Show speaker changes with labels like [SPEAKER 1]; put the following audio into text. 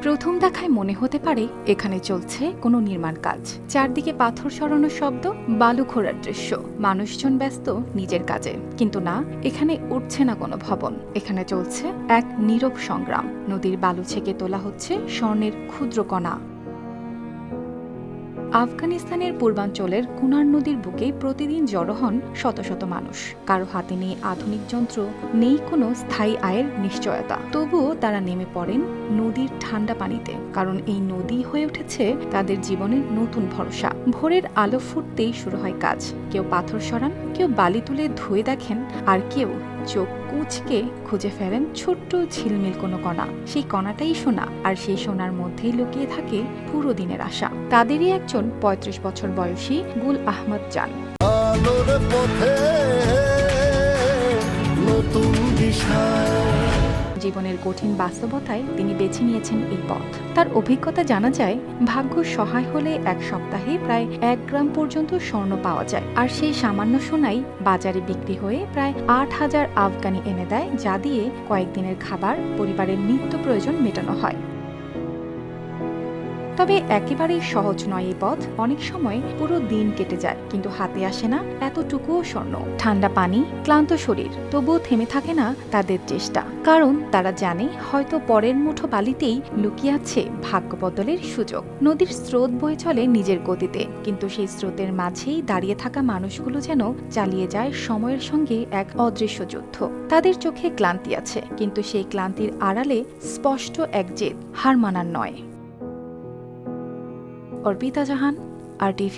[SPEAKER 1] প্রথম দেখায় মনে হতে পারে এখানে চলছে কোনো নির্মাণ কাজ। চারদিকে পাথর সরানোর শব্দ, বালু খোঁড়ার দৃশ্য, মানুষজন ব্যস্ত নিজের কাজে। কিন্তু না, এখানে উঠছে না কোনো ভবন, এখানে চলছে এক নীরব সংগ্রাম। নদীর বালু ছেকে তোলা হচ্ছে স্বর্ণের ক্ষুদ্র কণা। আফগানিস্তানের পূর্বাঞ্চলের কুনার নদীর বুকে প্রতিদিন জড়ো হন শত শত মানুষ। কারো হাতে নেই আধুনিক যন্ত্র, নেই কোনো স্থায়ী আয়ের নিশ্চয়তা। তবুও তারা নেমে পড়েন নদীর ঠান্ডা পানিতে, কারণ এই নদী হয়ে উঠেছে তাদের জীবনের নতুন ভরসা। ভোরের আলো ফুটতেই শুরু হয় কাজ। কেউ পাথর সরান, কেউ বালি তুলে ধুয়ে দেখেন, আর কেউ চোখ কুঁচকে খুঁজে ফেলেন ছোট্ট ঝিলমিল কোনো কণা। সেই কণাটাই সোনা, আর সেই সোনার মধ্যেই লুকিয়ে থাকে পুরো দিনের আশা। তাদেরই একজন ৩৫ বছর বয়সী গুল আহমদ জান। জীবনের কঠিন বাস্তবতায় তিনি বেছে নিয়েছেন এই পথ। তার অভিজ্ঞতা জানা যায়, ভাগ্য সহায় হলে এক সপ্তাহে প্রায় ১ গ্রাম পর্যন্ত স্বর্ণ পাওয়া যায়। আর সেই সামান্য সোনাই বাজারে বিক্রি হয়ে প্রায় ৮,০০০ আফগানি এনে দেয়, যা দিয়ে কয়েকদিনের খাবার, পরিবারের নিত্য প্রয়োজন মেটানো হয়। তবে একেবারেই সহজ নয় এই পথ। অনেক সময় পুরো দিন কেটে যায়, কিন্তু হাতে আসে না এতটুকুও স্বর্ণ। ঠান্ডা পানি, ক্লান্ত শরীর, তবুও থেমে থাকে না তাদের চেষ্টা। কারণ তারা জানে, হয়তো পরের মুঠো বালিতেই লুকিয়ে আছে ভাগ্য বদলের সুযোগ। নদীর স্রোত বয়ে চলে নিজের গতিতে, কিন্তু সেই স্রোতের মাঝেই দাঁড়িয়ে থাকা মানুষগুলো যেন চালিয়ে যায় সময়ের সঙ্গে এক অদৃশ্য যুদ্ধ। তাদের চোখে ক্লান্তি আছে, কিন্তু সেই ক্লান্তির আড়ালে স্পষ্ট এক জেদ, হার মানার নয়। অর্পিতা জাহান, RTV।